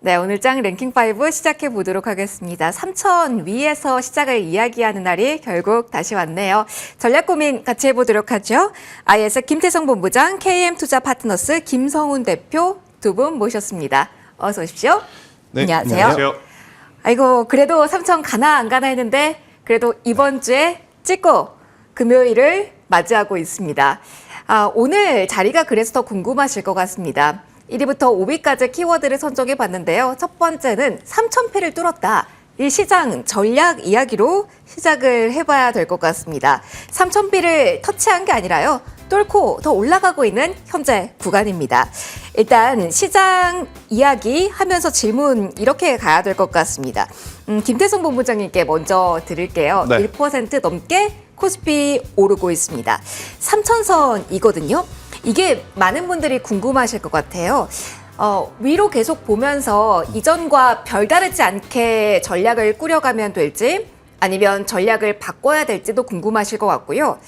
네, 오늘 장 랭킹5 시작해 보도록 하겠습니다. 3천 위에서 시작을 이야기하는 날이 결국 다시 왔네요. 전략 고민 같이 해보도록 하죠. IS 김태성 본부장, KM투자 파트너스 김성훈 대표 두 분 모셨습니다. 어서 오십시오. 네, 안녕하세요. 안녕하세요. 아이고, 그래도 3천 가나 안 가나 했는데 그래도 이번 주에 찍고 금요일을 맞이하고 있습니다. 오늘 자리가 그래서 더 궁금하실 것 같습니다. 1위부터 5위까지 키워드를 선정해 봤는데요. 첫 번째는 3,000패를 뚫었다. 이 시장 전략 이야기로 시작을 해봐야 될 것 같습니다. 3,000패를 터치한 게 아니라요. 뚫고 더 올라가고 있는 현재 구간입니다. 일단 시장 이야기 하면서 질문 이렇게 가야 될 것 같습니다. 김태성 본부장님께 먼저 드릴게요. 네. 1% 넘게 코스피 오르고 있습니다. 3,000선이거든요. 이게 많은 분들이 궁금하실 것 같아요. 위로 계속 보면서 이전과 별다르지 않게 전략을 꾸려가면 될지 아니면 전략을 바꿔야 될지도 궁금하실 것 같고요.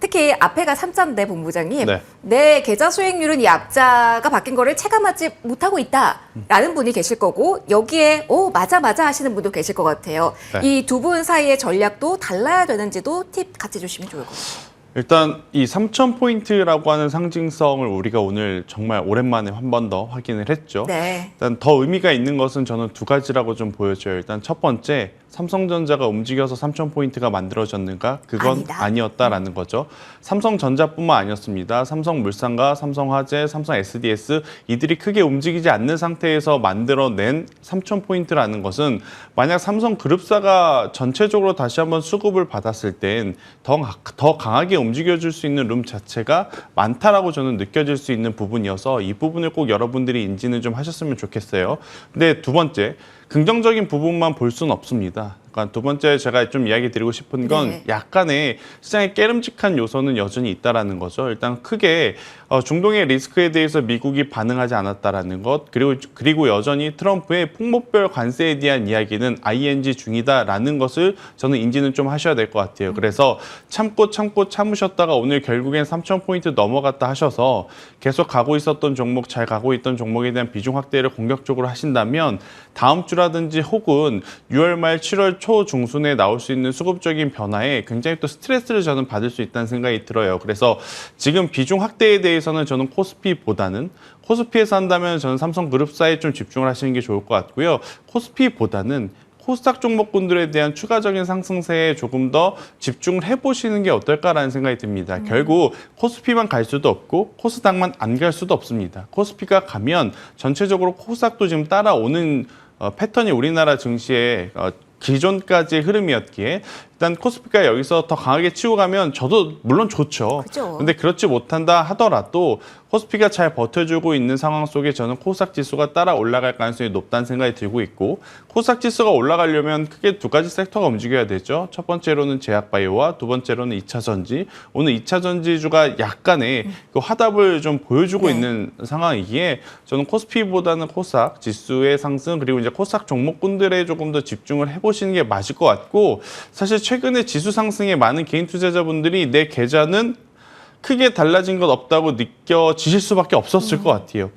특히 앞에가 3자인데 본부장님, 네. 내 계좌 수익률은 이 앞자가 바뀐 거를 체감하지 못하고 있다라는 분이 계실 거고 여기에 맞아 하시는 분도 계실 것 같아요. 네. 이 두 분 사이의 전략도 달라야 되는지도 팁 같이 주시면 좋을 것 같아요. 일단 이 3,000포인트라고 하는 상징성을 우리가 오늘 정말 오랜만에 한 번 더 확인을 했죠. 네. 일단 더 의미가 있는 것은 저는 두 가지라고 좀 보여져요. 일단 첫 번째, 삼성전자가 움직여서 3,000포인트가 만들어졌는가? 그건 아니었다라는 거죠. 삼성전자뿐만 아니었습니다. 삼성물산과 삼성화재, 삼성 SDS 이들이 크게 움직이지 않는 상태에서 만들어낸 3,000포인트라는 것은 만약 삼성그룹사가 전체적으로 다시 한번 수급을 받았을 땐 더 강하게 움직여줄 수 있는 룸 자체가 많다라고 저는 느껴질 수 있는 부분이어서 이 부분을 꼭 여러분들이 인지는 좀 하셨으면 좋겠어요. 근데 두 번째, 긍정적인 부분만 볼 수는 없습니다. 그러니까 두 번째 제가 좀 이야기 드리고 싶은 건 네. 약간의 시장에 깨름직한 요소는 여전히 있다라는 거죠. 일단 크게 중동의 리스크에 대해서 미국이 반응하지 않았다라는 것, 그리고 여전히 트럼프의 폭목별 관세에 대한 이야기는 ING 중이다라는 것을 저는 인지는 좀 하셔야 될 것 같아요. 그래서 참으셨다가 오늘 결국엔 3,000포인트 넘어갔다 하셔서 계속 가고 있었던 종목, 잘 가고 있던 종목에 대한 비중 확대를 공격적으로 하신다면 다음 주라든지 혹은 6월 말 7월 초 중순에 나올 수 있는 수급적인 변화에 굉장히 또 스트레스를 저는 받을 수 있다는 생각이 들어요. 그래서 지금 비중 확대에 대해서는 저는 코스피에서 한다면 저는 삼성그룹사에 좀 집중을 하시는 게 좋을 것 같고요. 코스피보다는 코스닥 종목군들에 대한 추가적인 상승세에 조금 더 집중을 해보시는 게 어떨까라는 생각이 듭니다. 결국 코스피만 갈 수도 없고 코스닥만 안 갈 수도 없습니다. 코스피가 가면 전체적으로 코스닥도 지금 따라오는 패턴이 우리나라 증시의 기존까지의 흐름이었기에 일단 코스피가 여기서 더 강하게 치고 가면 저도 물론 좋죠. 그죠. 근데 그렇지 못한다 하더라도 코스피가 잘 버텨주고 있는 상황 속에 저는 코스닥 지수가 따라 올라갈 가능성이 높다는 생각이 들고 있고 코스닥 지수가 올라가려면 크게 두 가지 섹터가 움직여야 되죠. 첫 번째로는 제약바이오와 두 번째로는 2차 전지. 오늘 2차 전지주가 약간의 그 화답을 좀 보여주고 네. 있는 상황이기에 저는 코스피보다는 코스닥 지수의 상승 그리고 이제 코스닥 종목군들에 조금 더 집중을 해보시는 게 맞을 것 같고 사실 최근에 지수 상승에 많은 개인 투자자분들이 내 계좌는 크게 달라진 것 없다고 느껴지실 수밖에 없었을 것 같아요.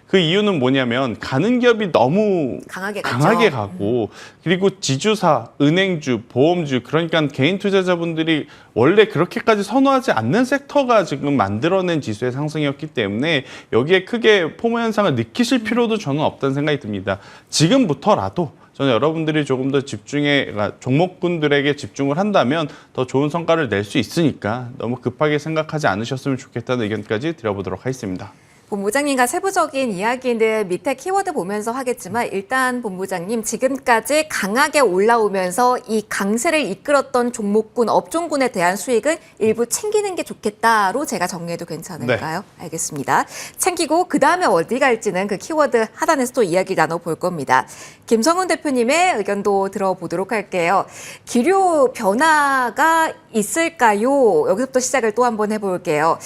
그 이유는 뭐냐면 가는 기업이 너무 강하게 가고 그리고 지주사, 은행주, 보험주 그러니까 개인 투자자분들이 원래 그렇게까지 선호하지 않는 섹터가 지금 만들어낸 지수의 상승이었기 때문에 여기에 크게 포모 현상을 느끼실 필요도 저는 없다는 생각이 듭니다. 지금부터라도 저는 여러분들이 조금 더 종목군들에게 집중을 한다면 더 좋은 성과를 낼 수 있으니까 너무 급하게 생각하지 않으셨으면 좋겠다는 의견까지 드려보도록 하겠습니다. 본부장님과 세부적인 이야기는 밑에 키워드 보면서 하겠지만 일단 본부장님 지금까지 강하게 올라오면서 이 강세를 이끌었던 종목군, 업종군에 대한 수익은 일부 챙기는 게 좋겠다로 제가 정리해도 괜찮을까요? 네. 알겠습니다. 챙기고 그다음에 어디 갈지는 그 키워드 하단에서 또 이야기 나눠볼 겁니다. 김성훈 대표님의 의견도 들어보도록 할게요. 기류 변화가 있을까요? 여기서부터 시작을 또 한번 해볼게요.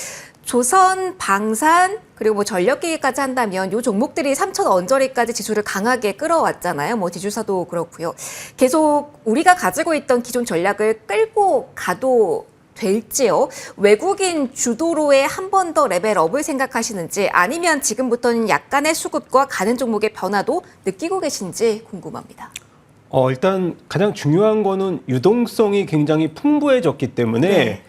조선, 방산, 그리고 뭐 전력기기까지 한다면 이 종목들이 3천 언저리까지 지수를 강하게 끌어왔잖아요. 뭐 지주사도 그렇고요. 계속 우리가 가지고 있던 기존 전략을 끌고 가도 될지요? 외국인 주도로의 한 번 더 레벨업을 생각하시는지 아니면 지금부터는 약간의 수급과 가는 종목의 변화도 느끼고 계신지 궁금합니다. 일단 가장 중요한 거는 유동성이 굉장히 풍부해졌기 때문에 네.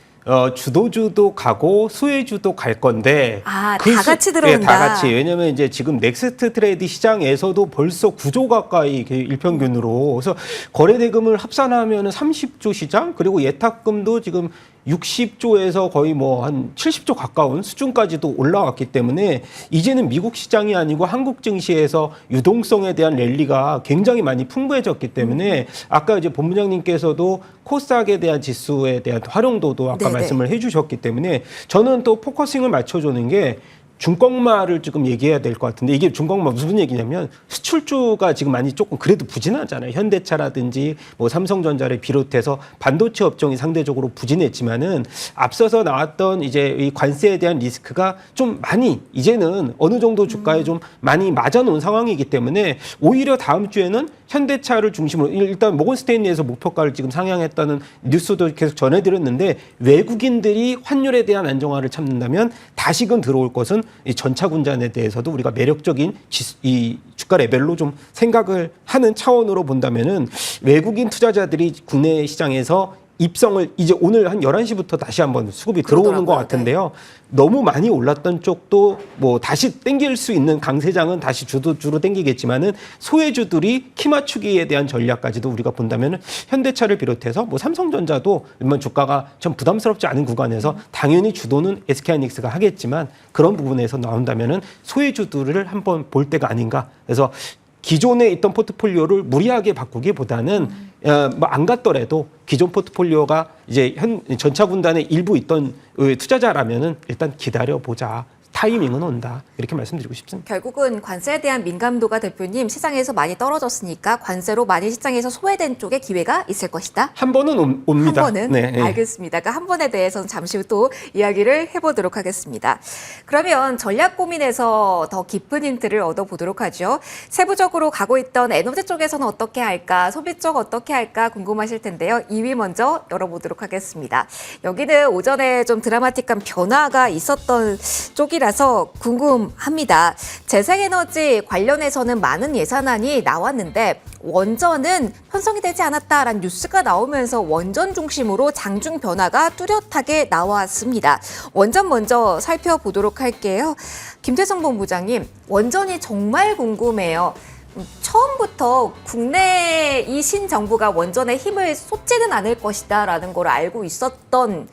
주도주도 가고 수혜주도 갈 건데 다 같이 들어온다. 네, 다 같이. 왜냐면 이제 지금 넥스트 트레이드 시장에서도 벌써 9조 가까이 일평균으로 그래서 거래 대금을 합산하면 30조 시장 그리고 예탁금도 지금 60조에서 거의 뭐 한 70조 가까운 수준까지도 올라왔기 때문에 이제는 미국 시장이 아니고 한국 증시에서 유동성에 대한 랠리가 굉장히 많이 풍부해졌기 때문에 아까 이제 본부장님께서도 코스닥에 대한 지수에 대한 활용도도 아까 네네. 말씀을 해주셨기 때문에 저는 또 포커싱을 맞춰주는 게 중꺾마를 지금 얘기해야 될 것 같은데 이게 중꺾마 무슨 얘기냐면 수출주가 지금 많이 조금 그래도 부진하잖아요. 현대차라든지 뭐 삼성전자를 비롯해서 반도체 업종이 상대적으로 부진했지만은 앞서서 나왔던 이제 이 관세에 대한 리스크가 좀 많이 이제는 어느 정도 주가에 좀 많이 맞아놓은 상황이기 때문에 오히려 다음 주에는 현대차를 중심으로 일단 모건스테인리에서 목표가를 지금 상향했다는 뉴스도 계속 전해드렸는데 외국인들이 환율에 대한 안정화를 찾는다면 다시금 들어올 것은 이 전차군잔에 대해서도 우리가 매력적인 이 주가 레벨로 좀 생각을 하는 차원으로 본다면은 외국인 투자자들이 국내 시장에서 입성을 이제 오늘 한 11시부터 다시 한번 수급이 들어오는 것 같은데요. 너무 많이 올랐던 쪽도 뭐 다시 땡길 수 있는 강세장은 다시 주로 땡기겠지만은 소외주들이 키 맞추기에 대한 전략까지도 우리가 본다면은 현대차를 비롯해서 뭐 삼성전자도 일반 주가가 좀 부담스럽지 않은 구간에서 당연히 주도는 SK하이닉스가 하겠지만 그런 부분에서 나온다면은 소외주들을 한번 볼 때가 아닌가. 그래서 기존에 있던 포트폴리오를 무리하게 바꾸기보다는 뭐 안 갔더라도 기존 포트폴리오가 이제 전차 군단에 일부 있던 투자자라면은 일단 기다려 보자. 타이밍은 온다. 이렇게 말씀드리고 싶습니다. 결국은 관세에 대한 민감도가 대표님 시장에서 많이 떨어졌으니까 관세로 많이 시장에서 소외된 쪽에 기회가 있을 것이다. 한 번은 옵니다. 한 번은? 네. 알겠습니다. 그 한 번에 대해서는 잠시 후 또 이야기를 해보도록 하겠습니다. 그러면 전략 고민에서 더 깊은 힌트를 얻어보도록 하죠. 세부적으로 가고 있던 에너지 쪽에서는 어떻게 할까, 소비 쪽 어떻게 할까 궁금하실 텐데요. 2위 먼저 열어보도록 하겠습니다. 여기는 오전에 좀 드라마틱한 변화가 있었던 쪽이라서 궁금합니다. 재생에너지 관련해서는 많은 예산안이 나왔는데 원전은 편성이 되지 않았다라는 뉴스가 나오면서 원전 중심으로 장중 변화가 뚜렷하게 나왔습니다. 원전 먼저 살펴보도록 할게요. 김태성 본부장님, 원전이 정말 궁금해요. 처음부터 국내 이 신정부가 원전에 힘을 쏟지는 않을 것이다라는 걸 알고 있었던데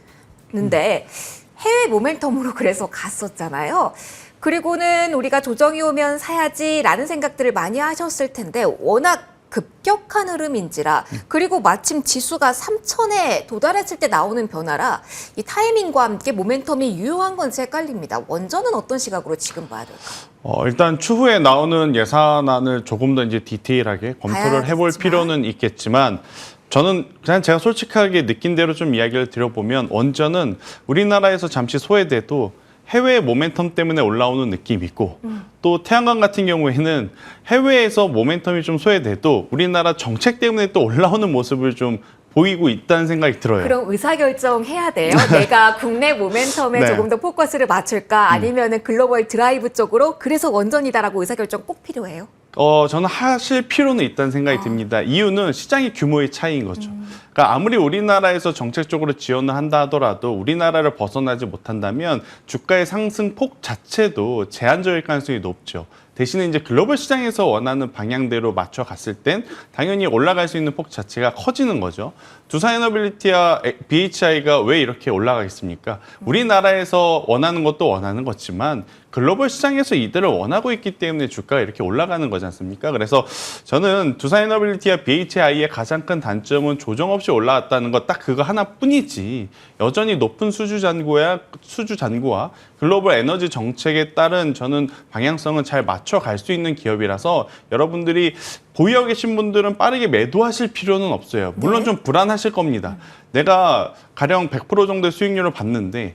해외 모멘텀으로 그래서 갔었잖아요. 그리고는 우리가 조정이 오면 사야지라는 생각들을 많이 하셨을 텐데 워낙 급격한 흐름인지라 그리고 마침 지수가 3,000에 도달했을 때 나오는 변화라 이 타이밍과 함께 모멘텀이 유효한 건지 헷갈립니다. 원전은 어떤 시각으로 지금 봐야 될까요? 일단 추후에 나오는 예산안을 조금 더 이제 디테일하게 검토를 해볼 봐야겠지만. 필요는 있겠지만 저는 그냥 제가 솔직하게 느낀 대로 좀 이야기를 드려보면 원전은 우리나라에서 잠시 소외돼도 해외 모멘텀 때문에 올라오는 느낌이 있고 또 태양광 같은 경우에는 해외에서 모멘텀이 좀 소외돼도 우리나라 정책 때문에 또 올라오는 모습을 좀 보이고 있다는 생각이 들어요. 그럼 의사결정 해야 돼요. 내가 국내 모멘텀에 네. 조금 더 포커스를 맞출까 아니면은 글로벌 드라이브 쪽으로 그래서 원전이다라고 의사결정 꼭 필요해요. 저는 하실 필요는 있다는 생각이 듭니다. 이유는 시장의 규모의 차이인 거죠. 그러니까 아무리 우리나라에서 정책적으로 지원을 한다 하더라도 우리나라를 벗어나지 못한다면 주가의 상승폭 자체도 제한적일 가능성이 높죠. 대신에 이제 글로벌 시장에서 원하는 방향대로 맞춰 갔을 땐 당연히 올라갈 수 있는 폭 자체가 커지는 거죠. 두산에너빌리티와 BHI가 왜 이렇게 올라가겠습니까? 우리나라에서 원하는 것도 원하는 거지만 글로벌 시장에서 이들을 원하고 있기 때문에 주가가 이렇게 올라가는 거지 않습니까? 그래서 저는 두산에너빌리티와 BHI의 가장 큰 단점은 조정 없이 올라왔다는 것 딱 그거 하나뿐이지 여전히 높은 수주 잔고와 글로벌 에너지 정책에 따른 저는 방향성은 잘 맞춰갈 수 있는 기업이라서 여러분들이 보유하고 계신 분들은 빠르게 매도하실 필요는 없어요. 물론 네. 좀 불안하실 겁니다. 내가 가령 100% 정도의 수익률을 받는데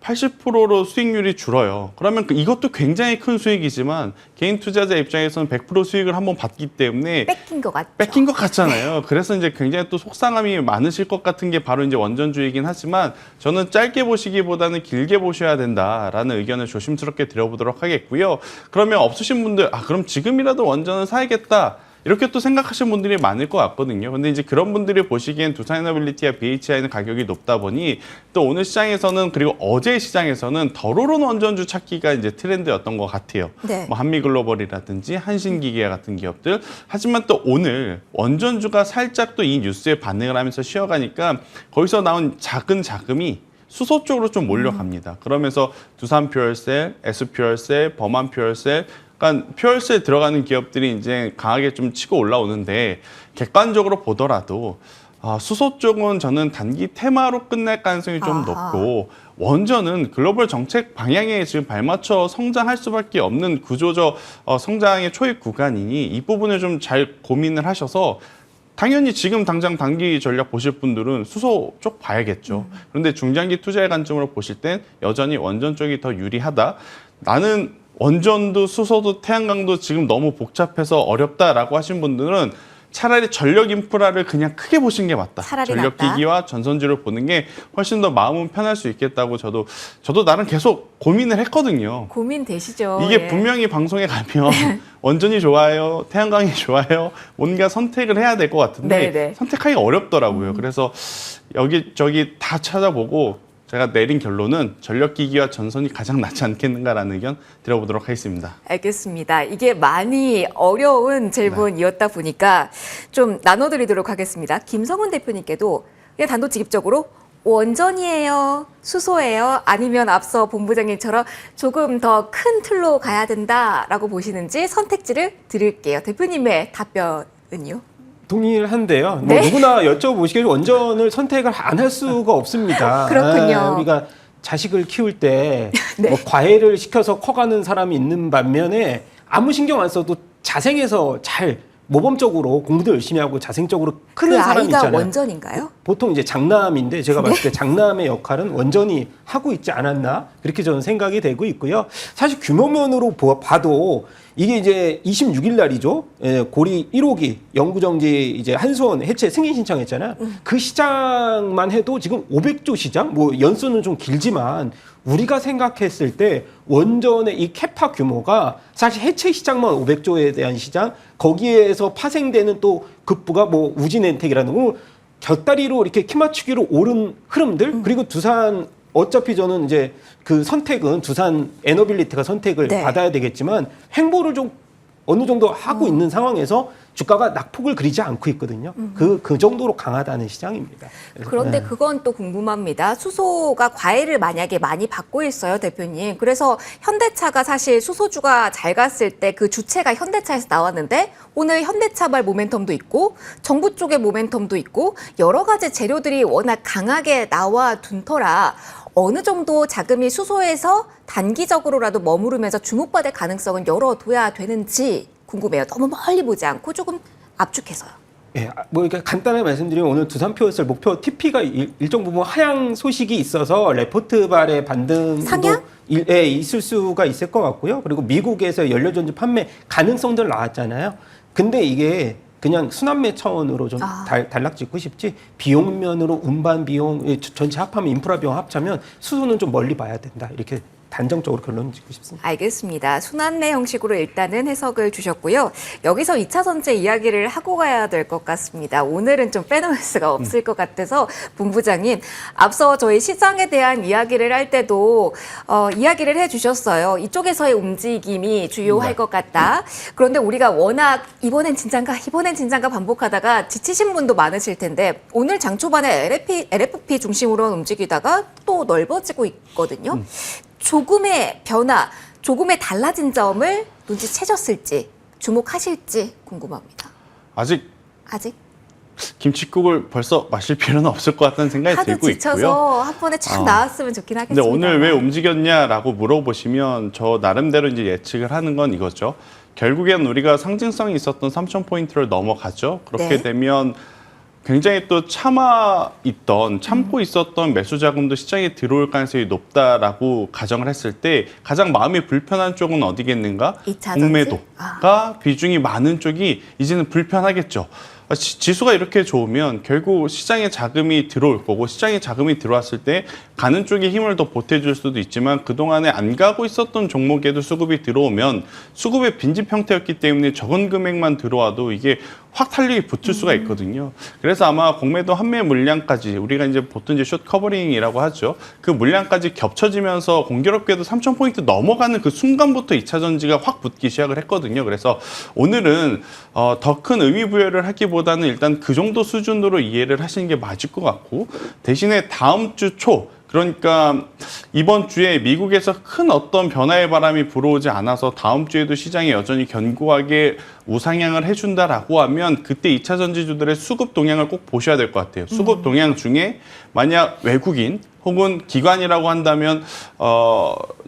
80%로 수익률이 줄어요. 그러면 이것도 굉장히 큰 수익이지만 개인 투자자 입장에서는 100% 수익을 한번 받기 때문에 뺏긴 것 같죠. 뺏긴 것 같잖아요. 그래서 이제 굉장히 또 속상함이 많으실 것 같은 게 바로 이제 원전주이긴 하지만 저는 짧게 보시기보다는 길게 보셔야 된다라는 의견을 조심스럽게 드려보도록 하겠고요. 그러면 없으신 분들, 그럼 지금이라도 원전을 사야겠다. 이렇게 또 생각하시는 분들이 많을 것 같거든요. 근데 이제 그런 분들이 보시기엔 두산에너빌리티와 BHI는 가격이 높다 보니 또 오늘 시장에서는 그리고 어제 시장에서는 덜 오른 원전주 찾기가 이제 트렌드였던 것 같아요. 네. 뭐 한미글로벌이라든지 한신기계 같은 기업들. 하지만 또 오늘 원전주가 살짝 또 이 뉴스에 반응을 하면서 쉬어가니까 거기서 나온 작은 자금이 수소 쪽으로 좀 몰려갑니다. 그러면서 두산퓨얼셀, S퓨얼셀, 범한퓨얼셀 그러니까 퓨얼셀 들어가는 기업들이 이제 강하게 좀 치고 올라오는데 객관적으로 보더라도 수소 쪽은 저는 단기 테마로 끝날 가능성이 좀 높고 원전은 글로벌 정책 방향에 지금 발맞춰 성장할 수밖에 없는 구조적 성장의 초입 구간이니 이 부분을 좀 잘 고민을 하셔서 당연히 지금 당장 단기 전략 보실 분들은 수소 쪽 봐야겠죠. 그런데 중장기 투자의 관점으로 보실 땐 여전히 원전 쪽이 더 유리하다. 나는 원전도 수소도 태양광도 지금 너무 복잡해서 어렵다라고 하신 분들은 차라리 전력 인프라를 그냥 크게 보시는 게 맞다. 전력 기기와 전선주를 보는 게 훨씬 더 마음은 편할 수 있겠다고 저도 나름 계속 고민을 했거든요. 고민되시죠. 이게 분명히 방송에 가면 원전이 좋아요, 태양광이 좋아요, 뭔가 선택을 해야 될 것 같은데 네네. 선택하기가 어렵더라고요. 그래서 여기저기 다 찾아보고 제가 내린 결론은 전력기기와 전선이 가장 낫지 않겠는가라는 의견 드려보도록 하겠습니다. 알겠습니다. 이게 많이 어려운 질문이었다 보니까 좀 나눠드리도록 하겠습니다. 김성훈 대표님께도 그냥 단도직입적으로 원전이에요? 수소예요? 아니면 앞서 본부장님처럼 조금 더 큰 틀로 가야 된다라고 보시는지 선택지를 드릴게요. 대표님의 답변은요? 동일한데요. 네? 뭐 누구나 여쭤보시길 원전을 선택을 안 할 수가 없습니다. 그렇군요. 우리가 자식을 키울 때 네. 뭐 과외를 시켜서 커가는 사람이 있는 반면에 아무 신경 안 써도 자생해서 잘 모범적으로 공부도 열심히 하고 자생적으로 크는 사람이 아이가 있잖아요. 원전인가요? 보통 이제 장남인데 제가 봤을 때 장남의 역할은 원전이 하고 있지 않았나 그렇게 저는 생각이 되고 있고요. 사실 규모면으로 봐도 이게 이제 26일 날이죠. 고리 1호기 영구정지 이제 한수원 해체 승인 신청했잖아요. 그 시장만 해도 지금 500조 시장, 뭐 연수는 좀 길지만 우리가 생각했을 때 원전의 이 캐파 규모가 사실 해체 시장만 500조에 대한 시장, 거기에서 파생되는 또 급부가 뭐 우진엔텍이라는 거 곁다리로 이렇게 키 맞추기로 오른 흐름들, 그리고 두산 어차피 저는 이제 그 선택은 두산 에너빌리티가 선택을 네. 받아야 되겠지만 횡보를 좀 어느 정도 하고 있는 상황에서 주가가 낙폭을 그리지 않고 있거든요. 그 정도로 강하다는 시장입니다. 그런데 그건 또 궁금합니다. 수소가 과외를 만약에 많이 받고 있어요, 대표님. 그래서 현대차가 사실 수소주가 잘 갔을 때 그 주체가 현대차에서 나왔는데 오늘 현대차발 모멘텀도 있고 정부 쪽의 모멘텀도 있고 여러 가지 재료들이 워낙 강하게 나와 둔 터라 어느 정도 자금이 수소에서 단기적으로라도 머무르면서 주목받을 가능성은 열어둬야 되는지 궁금해요. 너무 멀리 보지 않고 조금 압축해서요. 예, 뭐 이렇게 간단하게 말씀드리면 오늘 두산표였을 목표 TP가 일정 부분 하향 소식이 있어서 레포트발의 반등도 상향? 있을 수가 있을 것 같고요. 그리고 미국에서 연료전지 판매 가능성들 나왔잖아요. 근데 이게 그냥 순환매 차원으로 좀 단락짓고 싶지 비용 면으로 운반 비용 전체 합하면 인프라 비용 합치면 수소는 좀 멀리 봐야 된다. 이렇게 단정적으로 결론 짓고 싶습니다. 알겠습니다. 순환매 형식으로 일단은 해석을 주셨고요. 여기서 2차 전지 이야기를 하고 가야 될 것 같습니다. 오늘은 좀 빼놓을 수가 없을 것 같아서 본부장님 앞서 저희 시장에 대한 이야기를 할 때도 이야기를 해주셨어요. 이쪽에서의 움직임이 주요할 것 같다. 그런데 우리가 워낙 이번엔 진짠가 반복하다가 지치신 분도 많으실 텐데 오늘 장 초반에 LFP 중심으로 움직이다가 또 넓어지고 있거든요. 조금의 변화, 조금의 달라진 점을 눈치채셨을지 주목하실지 궁금합니다. 아직 아직? 김칫국을 벌써 마실 필요는 없을 것 같다는 생각이 하도 들고 있고요. 지쳐서 한 번에 촥 나왔으면 좋긴 하겠습니다. 근데 오늘 왜 움직였냐라고 물어보시면 저 나름대로 이제 예측을 하는 건 이거죠. 결국엔 우리가 상징성이 있었던 3,000포인트를 넘어가죠. 그렇게 네. 되면 굉장히 또 참고 있었던 매수 자금도 시장에 들어올 가능성이 높다라고 가정을 했을 때 가장 마음이 불편한 쪽은 어디겠는가? 2차 전지? 공매도가 비중이 많은 쪽이 이제는 불편하겠죠. 지수가 이렇게 좋으면 결국 시장에 자금이 들어올 거고 시장에 자금이 들어왔을 때 가는 쪽에 힘을 더 보태줄 수도 있지만 그동안에 안 가고 있었던 종목에도 수급이 들어오면 수급의 빈집 형태였기 때문에 적은 금액만 들어와도 이게 확 탄력이 붙을 수가 있거든요. 그래서 아마 공매도 환매 물량까지 우리가 이제 보통 이제 숏 커버링이라고 하죠. 그 물량까지 겹쳐지면서 공교롭게도 3,000포인트 넘어가는 그 순간부터 2차 전지가 확 붙기 시작을 했거든요. 그래서 오늘은 더 큰 의미 부여를 하기보다는 일단 그 정도 수준으로 이해를 하시는 게 맞을 것 같고 대신에 다음 주 초 그러니까 이번 주에 미국에서 큰 어떤 변화의 바람이 불어오지 않아서 다음 주에도 시장이 여전히 견고하게 우상향을 해준다라고 하면 그때 2차 전지주들의 수급 동향을 꼭 보셔야 될 것 같아요. 수급 동향 중에 만약 외국인 혹은 기관이라고 한다면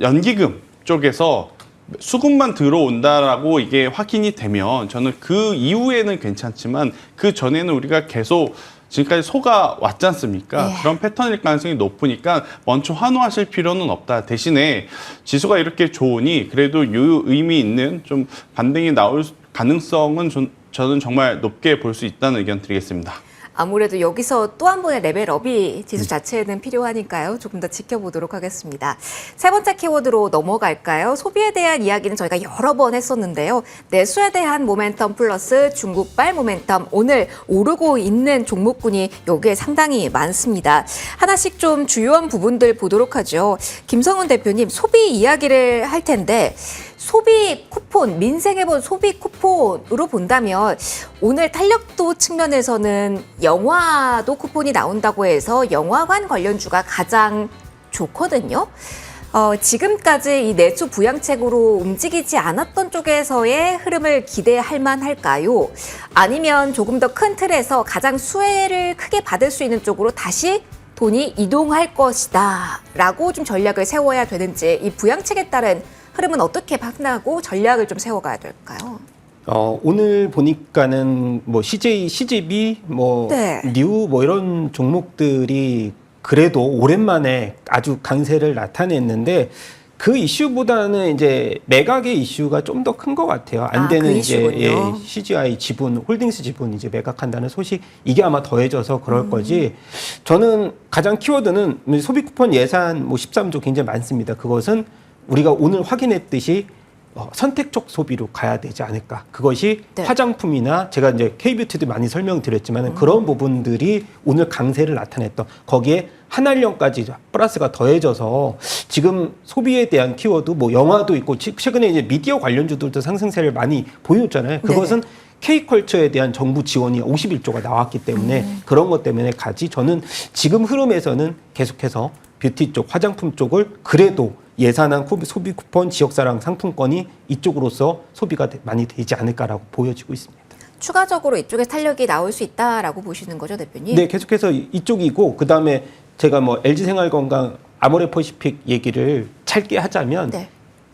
연기금 쪽에서 수급만 들어온다라고 이게 확인이 되면 저는 그 이후에는 괜찮지만 그 전에는 우리가 계속 지금까지 속아 왔지 않습니까? 그런 패턴일 가능성이 높으니까 먼저 환호하실 필요는 없다. 대신에 지수가 이렇게 좋으니 그래도 의미 있는 좀 반등이 나올 가능성은 저는 정말 높게 볼 수 있다는 의견 드리겠습니다. 아무래도 여기서 또 한 번의 레벨업이 지수 자체에는 필요하니까요. 조금 더 지켜보도록 하겠습니다. 세 번째 키워드로 넘어갈까요? 소비에 대한 이야기는 저희가 여러 번 했었는데요. 내수에 대한 모멘텀 플러스 중국발 모멘텀, 오늘 오르고 있는 종목군이 여기에 상당히 많습니다. 하나씩 좀 주요한 부분들 보도록 하죠. 김성훈 대표님, 소비 이야기를 할 텐데 소비 쿠폰, 민생의 본 소비 쿠폰으로 본다면 오늘 탄력도 측면에서는 영화도 쿠폰이 나온다고 해서 영화관 관련주가 가장 좋거든요. 지금까지 이 내수 부양책으로 움직이지 않았던 쪽에서의 흐름을 기대할 만할까요? 아니면 조금 더 큰 틀에서 가장 수혜를 크게 받을 수 있는 쪽으로 다시 돈이 이동할 것이다 라고 좀 전략을 세워야 되는지, 이 부양책에 따른 흐름은 어떻게 판단하고 전략을 좀 세워가야 될까요? 오늘 보니까는 뭐 CJ, CGV, 뉴 이런 종목들이 그래도 오랜만에 아주 강세를 나타냈는데 그 이슈보다는 이제 매각의 이슈가 좀 더 큰 것 같아요. 안 되는 그 이제 CGI 지분, 홀딩스 지분 이제 매각한다는 소식, 이게 아마 더해져서 그럴 거지. 저는 가장 키워드는 소비 쿠폰 예산 13조 굉장히 많습니다. 그것은 우리가 오늘 확인했듯이 선택적 소비로 가야 되지 않을까. 그것이 화장품이나 제가 이제 K뷰티도 많이 설명드렸지만 그런 부분들이 오늘 강세를 나타냈던, 거기에 한알령까지 플러스가 더해져서 지금 소비에 대한 키워드 영화도 있고 최근에 이제 미디어 관련주들도 상승세를 많이 보였잖아요. 그것은 K컬처에 대한 정부 지원이 51조가 나왔기 때문에 그런 것 때문에 저는 지금 흐름에서는 계속해서 뷰티 쪽, 화장품 쪽을 그래도 예산안 소비 쿠폰, 지역사랑 상품권이 이쪽으로서 소비가 많이 되지 않을까라고 보여지고 있습니다. 추가적으로 이쪽에 탄력이 나올 수 있다라고 보시는 거죠, 대표님? 네, 계속해서 이쪽이고, 그 다음에 제가 LG생활건강, 아모레퍼시픽 얘기를 짧게 하자면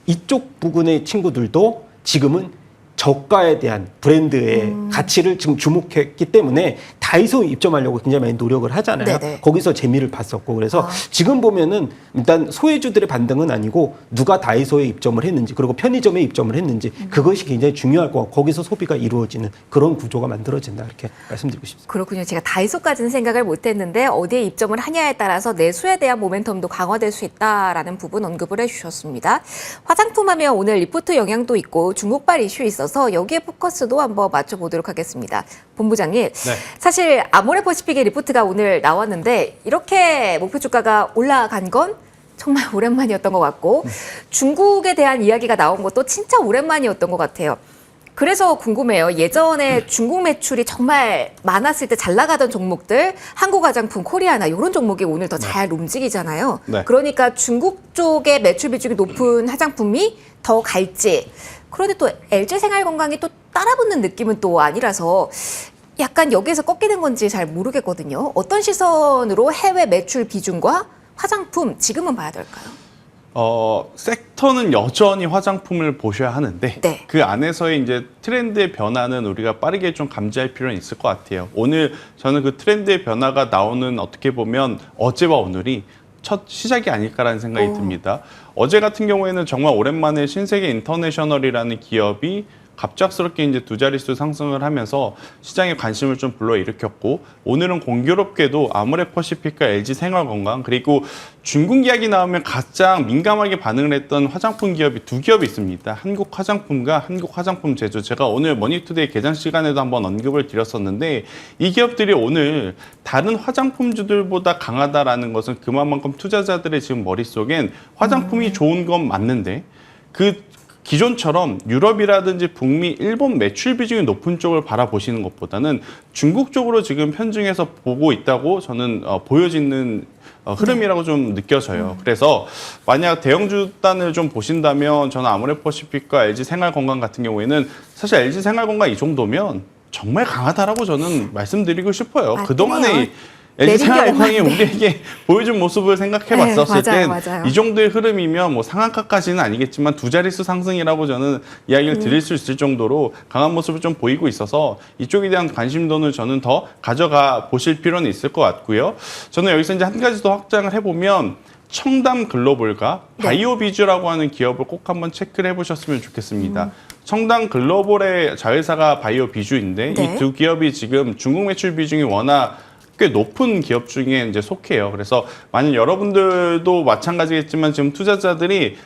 이쪽 부근의 친구들도 지금은 저가에 대한 브랜드의 가치를 지금 주목했기 때문에 다이소 입점하려고 굉장히 많이 노력을 하잖아요. 거기서 재미를 봤었고, 그래서 지금 보면은 일단 소외주들의 반등은 아니고 누가 다이소에 입점을 했는지, 그리고 편의점에 입점을 했는지, 그것이 굉장히 중요할 거고 거기서 소비가 이루어지는 그런 구조가 만들어진다, 이렇게 말씀드리고 싶습니다. 그렇군요. 제가 다이소까지는 생각을 못했는데 어디에 입점을 하냐에 따라서 내수에 대한 모멘텀도 강화될 수 있다라는 부분 언급을 해주셨습니다. 화장품 하면 오늘 리포트 영향도 있고 중국발 이슈 있어서 여기에 포커스도 한번 맞춰보도록 하겠습니다. 본부장님, 사실 아모레퍼시픽의 리포트가 오늘 나왔는데 이렇게 목표 주가가 올라간 건 정말 오랜만이었던 것 같고 중국에 대한 이야기가 나온 것도 진짜 오랜만이었던 것 같아요. 그래서 궁금해요. 예전에 중국 매출이 정말 많았을 때 잘 나가던 종목들, 한국화장품, 코리아나 이런 종목이 오늘 더 잘 움직이잖아요. 그러니까 중국 쪽의 매출 비중이 높은 화장품이 더 갈지, 그런데 또 LG생활건강이 또 따라붙는 느낌은 또 아니라서 약간 여기에서 꺾이는 건지 잘 모르겠거든요. 어떤 시선으로 해외 매출 비중과 화장품 지금은 봐야 될까요? 섹터는 여전히 화장품을 보셔야 하는데 네. 그 안에서의 이제 트렌드의 변화는 우리가 빠르게 좀 감지할 필요는 있을 것 같아요. 오늘 저는 그 트렌드의 변화가 나오는 어떻게 보면 어제와 오늘이 첫 시작이 아닐까라는 생각이 듭니다. 어제 같은 경우에는 정말 오랜만에 신세계 인터내셔널이라는 기업이 갑작스럽게 이제 두 자릿수 상승을 하면서 시장에 관심을 좀 불러일으켰고, 오늘은 공교롭게도 아모레퍼시픽과 LG생활건강, 그리고 중국 이야기 나오면 가장 민감하게 반응을 했던 화장품 기업이 두 기업이 있습니다. 한국화장품과 한국화장품제조. 제가 오늘 머니투데이 개장 시간에도 한번 언급을 드렸었는데, 이 기업들이 오늘 다른 화장품주들보다 강하다라는 것은 그만큼 투자자들의 지금 머릿속엔 화장품이 좋은 건 맞는데, 기존처럼 유럽이라든지 북미, 일본 매출 비중이 높은 쪽을 바라보시는 것보다는 중국 쪽으로 지금 편중해서 보고 있다고 저는 보여지는 흐름이라고 좀 느껴져요. 그래서 만약 대형주단을 좀 보신다면 저는 아모레퍼시픽과 LG생활건강 같은 경우에는 사실 LG생활건강 이 정도면 정말 강하다라고 저는 말씀드리고 싶어요. 그동안에 LG생활건강이 우리에게 보여준 모습을 생각해 봤었을 땐 이 정도의 흐름이면 뭐 상한가까지는 아니겠지만 두 자릿수 상승이라고 저는 이야기를 드릴 수 있을 정도로 강한 모습을 좀 보이고 있어서 이쪽에 대한 관심도는 저는 더 가져가 보실 필요는 있을 것 같고요. 저는 여기서 이제 한 가지 더 확장을 해보면 청담 글로벌과 바이오비주라고 하는 기업을 꼭 한번 체크를 해보셨으면 좋겠습니다. 청담 글로벌의 자회사가 바이오비주인데 이 두 기업이 지금 중국 매출 비중이 워낙 꽤 높은 기업 중에 이제 속해요. 그래서 만약 여러분들도 마찬가지겠지만 지금 투자자들이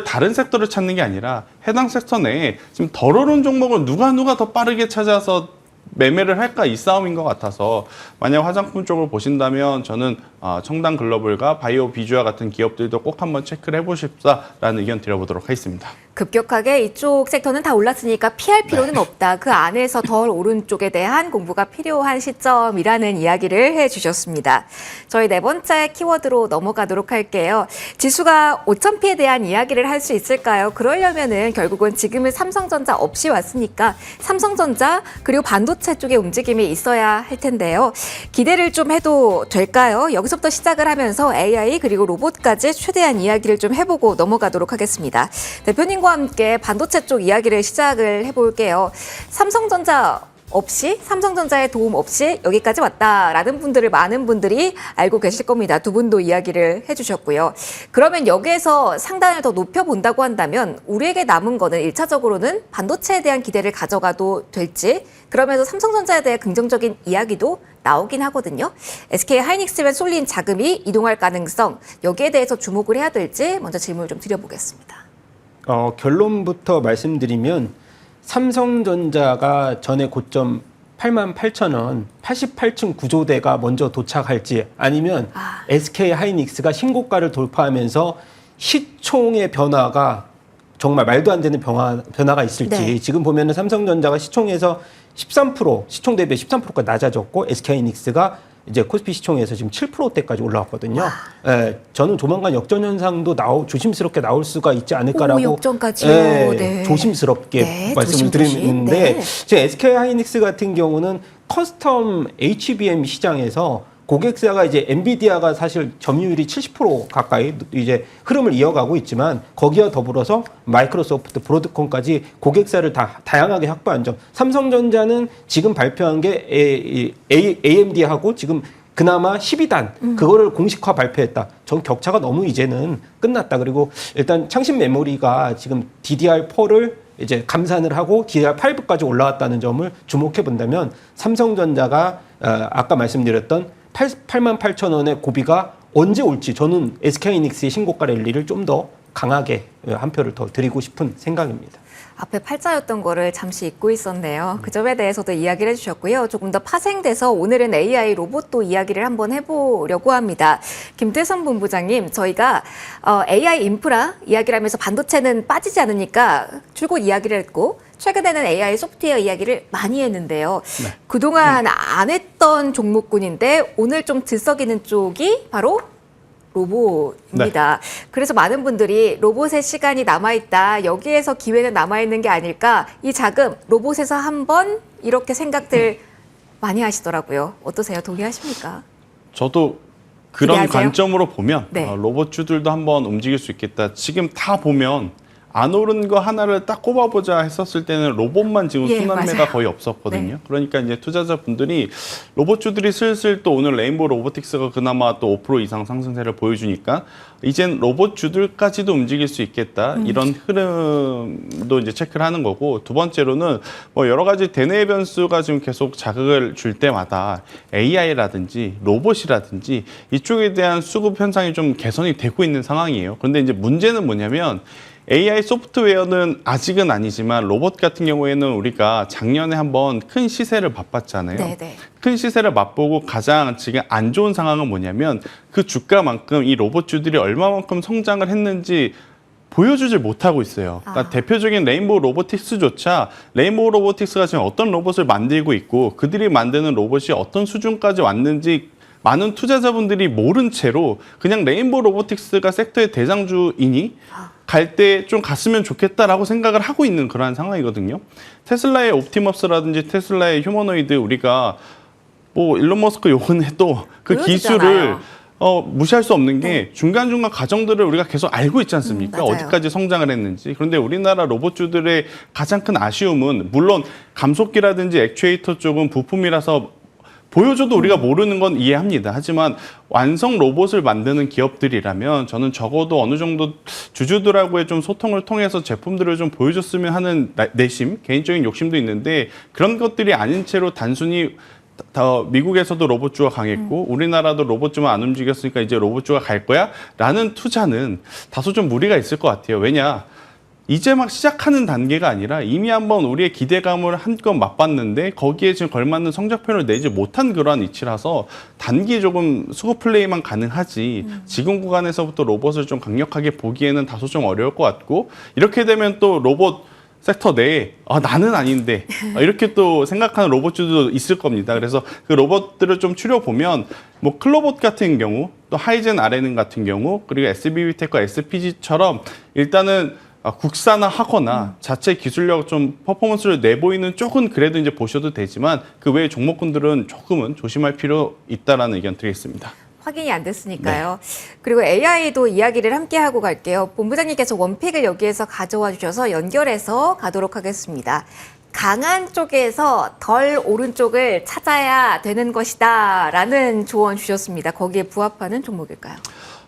다른 섹터를 찾는 게 아니라 해당 섹터 내에 지금 덜 오른 종목을 누가 더 빠르게 찾아서 매매를 할까 이 싸움인 것 같아서 만약 화장품 쪽을 보신다면 저는 청담 글로벌과 바이오 비주와 같은 기업들도 꼭 한번 체크를 해보십사라는 의견 드려보도록 하겠습니다. 급격하게 이쪽 섹터는 다 올랐으니까 피할 필요는 없다. 그 안에서 덜 오른 쪽에 대한 공부가 필요한 시점이라는 이야기를 해주셨습니다. 저희 네 번째 키워드로 넘어가도록 할게요. 지수가 5,000피에 대한 이야기를 할 수 있을까요? 그러려면은 결국은 지금은 삼성전자 없이 왔으니까 삼성전자 그리고 반도체 쪽의 움직임이 있어야 할 텐데요. 기대를 좀 해도 될까요? 여기서부터 시작을 하면서 AI 그리고 로봇까지 최대한 이야기를 좀 해보고 넘어가도록 하겠습니다. 대표님과 함께 반도체 쪽 이야기를 시작을 해볼게요. 삼성전자의 도움 없이 여기까지 왔다라는 많은 분들이 알고 계실 겁니다. 두 분도 이야기를 해주셨고요. 그러면 여기에서 상단을 더 높여본다고 한다면 우리에게 남은 거는 1차적으로는 반도체에 대한 기대를 가져가도 될지, 그러면서 삼성전자에 대해 긍정적인 이야기도 나오긴 하거든요. SK 하이닉스에 쏠린 자금이 이동할 가능성, 여기에 대해서 주목을 해야 될지 먼저 질문을 좀 드려보겠습니다. 결론부터 말씀드리면 삼성전자가 전에 고점 88,000원, 88층 구조대가 먼저 도착할지, 아니면 SK 하이닉스가 신고가를 돌파하면서 시총의 변화가 정말 말도 안 되는 변화가 있을지. 지금 보면은 삼성전자가 시총에서 13%, 시총 대비 13%가 낮아졌고 SK 하이닉스가 이제 코스피 시총에서 지금 7%대까지 올라왔거든요. 저는 조만간 역전 현상도 조심스럽게 나올 수가 있지 않을까라고 역전까지요. 조심스럽게 말씀을 드리는데, 지금 SK 하이닉스 같은 경우는 커스텀 HBM 시장에서 고객사가 이제 엔비디아가 사실 점유율이 70% 가까이 이제 흐름을 이어가고 있지만, 거기와 더불어서 마이크로소프트, 브로드콤까지 고객사를 다 다양하게 확보한 점. 삼성전자는 지금 발표한 게 AMD하고 지금 그나마 12단 그거를 공식화 발표했다. 전 격차가 너무 이제는 끝났다. 그리고 일단 창신 메모리가 지금 DDR4를 이제 감산을 하고 DDR5까지 올라왔다는 점을 주목해 본다면, 삼성전자가 아까 말씀드렸던 88,000원의 고비가 언제 올지 저는 SK하이닉스의 신고가 랠리를 좀 더 강하게 한 표를 더 드리고 싶은 생각입니다. 앞에 팔자였던 거를 잠시 잊고 있었네요. 그 점에 대해서도 이야기를 해주셨고요. 조금 더 파생돼서 오늘은 AI 로봇도 이야기를 한번 해보려고 합니다. 김태선 본부장님, 저희가 AI 인프라 이야기를 하면서 반도체는 빠지지 않으니까 줄곧 이야기를 했고, 최근에는 AI 소프트웨어 이야기를 많이 했는데요. 그동안 안 했던 종목군인데 오늘 좀 들썩이는 쪽이 바로 로봇입니다. 그래서 많은 분들이 로봇의 시간이 남아있다, 여기에서 기회는 남아있는 게 아닐까, 이 자금 로봇에서 한번 이렇게 생각들 많이 하시더라고요. 어떠세요? 동의하십니까? 저도 그런 기대하세요? 관점으로 보면 네. 로봇주들도 한번 움직일 수 있겠다. 지금 다 보면 안 오른 거 하나를 딱 꼽아보자 했었을 때는 로봇만 지금 예, 순환매가 맞아요. 거의 없었거든요. 네. 그러니까 이제 투자자분들이 로봇주들이 슬슬 또 오늘 레인보우 로보틱스가 그나마 또 5% 이상 상승세를 보여주니까 이젠 로봇주들까지도 움직일 수 있겠다. 이런 흐름도 이제 체크를 하는 거고, 두 번째로는 뭐 여러 가지 대내 변수가 지금 계속 자극을 줄 때마다 AI라든지 로봇이라든지 이쪽에 대한 수급 현상이 좀 개선이 되고 있는 상황이에요. 그런데 이제 문제는 뭐냐면 AI 소프트웨어는 아직은 아니지만 로봇 같은 경우에는 우리가 작년에 한번 큰 시세를 맛봤잖아요. 네네. 큰 시세를 맛보고 가장 지금 안 좋은 상황은 뭐냐면 그 주가만큼 이 로봇주들이 얼마만큼 성장을 했는지 보여주질 못하고 있어요. 그러니까 대표적인 레인보우 로보틱스조차 레인보우 로보틱스가 지금 어떤 로봇을 만들고 있고 그들이 만드는 로봇이 어떤 수준까지 왔는지 많은 투자자분들이 모른 채로 그냥 레인보우 로보틱스가 섹터의 대장주이니 갈 때 좀 갔으면 좋겠다라고 생각을 하고 있는 그러한 상황이거든요. 테슬라의 옵티머스라든지 테슬라의 휴머노이드 우리가 뭐 일론 머스크 욕은 해도 그 기술을 보여주잖아요. 무시할 수 없는 게 중간중간 과정들을 우리가 계속 알고 있지 않습니까? 맞아요. 어디까지 성장을 했는지. 그런데 우리나라 로봇주들의 가장 큰 아쉬움은 물론 감속기라든지 액추에이터 쪽은 부품이라서 보여줘도 우리가 모르는 건 이해합니다. 하지만 완성 로봇을 만드는 기업들이라면 저는 적어도 어느 정도 주주들하고의 좀 소통을 통해서 제품들을 좀 보여줬으면 하는 내심, 개인적인 욕심도 있는데 그런 것들이 아닌 채로 단순히 미국에서도 로봇주가 강했고 우리나라도 로봇주만 안 움직였으니까 이제 로봇주가 갈 거야? 라는 투자는 다소 좀 무리가 있을 것 같아요. 왜냐? 이제 막 시작하는 단계가 아니라 이미 한번 우리의 기대감을 한껏 맛봤는데 거기에 지금 걸맞는 성적표를 내지 못한 그러한 위치라서 단기 조금 수급 플레이만 가능하지 지금 구간에서부터 로봇을 좀 강력하게 보기에는 다소 좀 어려울 것 같고 이렇게 되면 또 로봇 섹터 내에 나는 아닌데 이렇게 또 생각하는 로봇주도 있을 겁니다. 그래서 그 로봇들을 좀 추려보면 뭐 클로봇 같은 경우 또 하이젠 RNN 같은 경우 그리고 SBB텍과 SPG처럼 일단은 국산화하거나 자체 기술력 좀 퍼포먼스를 내보이는 쪽은 그래도 이제 보셔도 되지만 그 외의 종목군들은 조금은 조심할 필요 있다라는 의견 드리겠습니다. 확인이 안 됐으니까요. 그리고 AI도 이야기를 함께 하고 갈게요. 본부장님께서 원픽을 여기에서 가져와 주셔서 연결해서 가도록 하겠습니다. 강한 쪽에서 덜 오른쪽을 찾아야 되는 것이다 라는 조언 주셨습니다. 거기에 부합하는 종목일까요?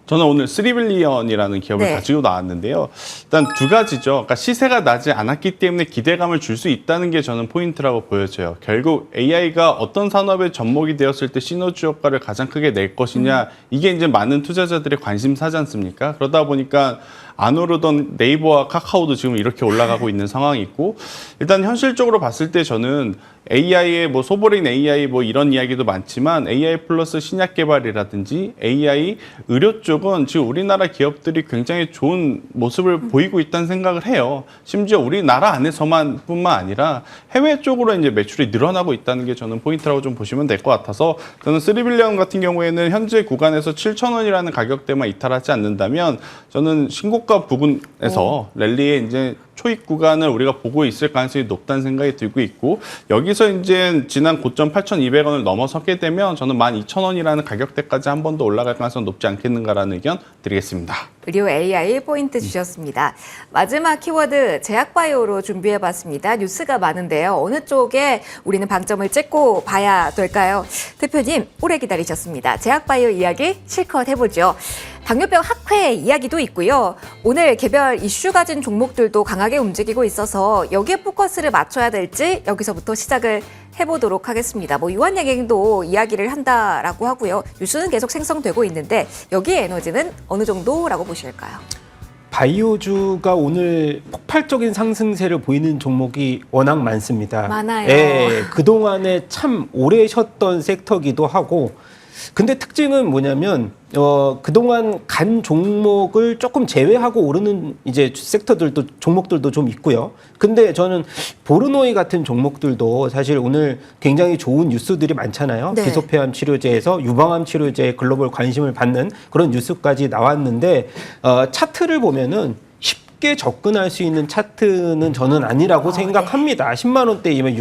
저는 오늘 3빌리언이라는 기업을 네. 가지고 나왔는데요. 일단 두 가지죠. 그러니까 시세가 나지 않았기 때문에 기대감을 줄 수 있다는 게 저는 포인트라고 보여져요. 결국 AI가 어떤 산업의 접목이 되었을 때 시너지 효과를 가장 크게 낼 것이냐 이게 이제 많은 투자자들의 관심사지 않습니까? 그러다 보니까 안 오르던 네이버와 카카오도 지금 이렇게 올라가고 있는 상황이고 일단 현실적으로 봤을 때 저는 AI의 뭐 소버린 AI 뭐 이런 이야기도 많지만 AI 플러스 신약 개발이라든지 AI 의료 쪽은 지금 우리나라 기업들이 굉장히 좋은 모습을 보이고 있다는 생각을 해요. 심지어 우리나라 안에서만 뿐만 아니라 해외 쪽으로 이제 매출이 늘어나고 있다는 게 저는 포인트라고 좀 보시면 될 것 같아서 저는 3빌리언 같은 경우에는 현재 구간에서 7,000원이라는 가격대만 이탈하지 않는다면 저는 신고가 부근에서 랠리에 이제 초입 구간을 우리가 보고 있을 가능성이 높다는 생각이 들고 있고 여기서 이제 지난 고점 8,200원을 넘어섰게 되면 저는 12,000원이라는 가격대까지 한 번 더 올라갈 가능성이 높지 않겠는가라는 의견 드리겠습니다. 의료 AI 포인트 주셨습니다. 마지막 키워드 제약바이오로 준비해봤습니다. 뉴스가 많은데요. 어느 쪽에 우리는 방점을 찍고 봐야 될까요? 대표님 오래 기다리셨습니다. 제약바이오 이야기 실컷 해보죠. 당뇨병 학회 이야기도 있고요. 오늘 개별 이슈 가진 종목들도 강하게 움직이고 있어서 여기에 포커스를 맞춰야 될지 여기서부터 시작을 해보도록 하겠습니다. 뭐 유한양행도 이야기를 한다라고 하고요. 뉴스는 계속 생성되고 있는데 여기에 에너지는 어느 정도라고 보실까요? 바이오주가 오늘 폭발적인 상승세를 보이는 종목이 워낙 많습니다. 많아요. 예, 그동안에 참 오래 쉬었던 섹터기도 하고 근데 특징은 뭐냐면 그동안 간 종목을 조금 제외하고 오르는 이제 섹터들도 종목들도 좀 있고요. 근데 저는 보르노이 같은 종목들도 사실 오늘 굉장히 좋은 뉴스들이 많잖아요. 네. 기소폐암 치료제에서 유방암 치료제에 글로벌 관심을 받는 그런 뉴스까지 나왔는데 차트를 보면은 쉽게 접근할 수 있는 차트는 저는 아니라고 생각합니다. 10만 원대이면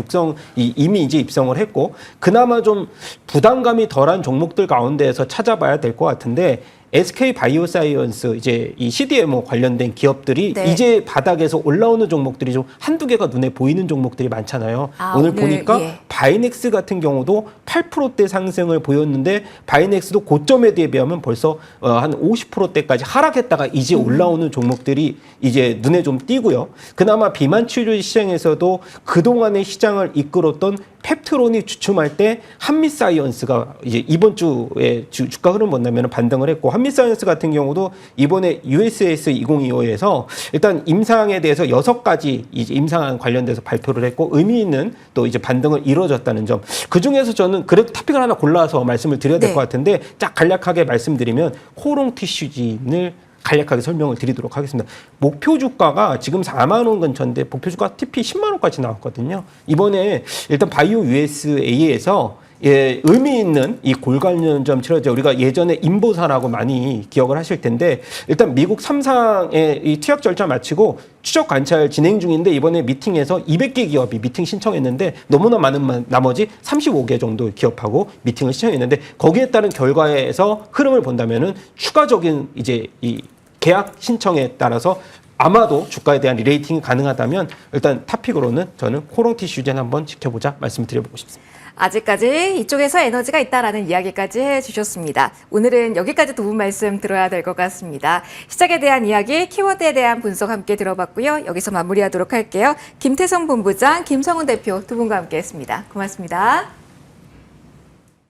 이미 이제 입성을 했고 그나마 좀 부담감이 덜한 종목들 가운데에서 찾아봐야 될 것 같은데 SK 바이오사이언스 이제 이 CDMO 관련된 기업들이 네. 이제 바닥에서 올라오는 종목들이 좀 한두 개가 눈에 보이는 종목들이 많잖아요. 오늘 보니까 예. 바이넥스 같은 경우도 8%대 상승을 보였는데 바이넥스도 고점에 대비하면 벌써 한 50%대까지 하락했다가 이제 올라오는 종목들이 이제 눈에 좀 띄고요. 그나마 비만 치료 시장에서도 그동안의 시장을 이끌었던 펩트론이 주춤할 때 한미사이언스가 이제 이번 주에 주가 흐름 본다면 반등을 했고 한미사이언스 같은 경우도 이번에 USS 2025에서 일단 임상에 대해서 6가지 이제 임상 관련돼서 발표를 했고 의미 있는 또 이제 반등을 이루어졌다는 점. 그 중에서 저는 그래도 토픽을 하나 골라서 말씀을 드려야 될 것 같은데 딱 간략하게 말씀드리면 코롱 티슈진을 간략하게 설명을 드리도록 하겠습니다. 목표 주가가 지금 4만 원 근처인데 목표 주가 TP 10만 원까지 나왔거든요. 이번에 일단 바이오 USA에서 의미 있는 이 골관련점 치료제 우리가 예전에 인보사라고 많이 기억을 하실 텐데 일단 미국 3상의 이 투약 절차 마치고 추적 관찰 진행 중인데 이번에 미팅에서 200개 기업이 미팅 신청했는데 너무나 많은 나머지 35개 정도 기업하고 미팅을 신청했는데 거기에 따른 결과에서 흐름을 본다면은 추가적인 이제 이 계약 신청에 따라서 아마도 주가에 대한 리레이팅이 가능하다면 일단 탑픽으로는 저는 코롱 티슈젠 한번 지켜보자 말씀드려보고 싶습니다. 아직까지 이쪽에서 에너지가 있다라는 이야기까지 해주셨습니다. 오늘은 여기까지 두 분 말씀 들어야 될 것 같습니다. 시작에 대한 이야기, 키워드에 대한 분석 함께 들어봤고요. 여기서 마무리하도록 할게요. 김태성 본부장, 김성훈 대표 두 분과 함께했습니다. 고맙습니다.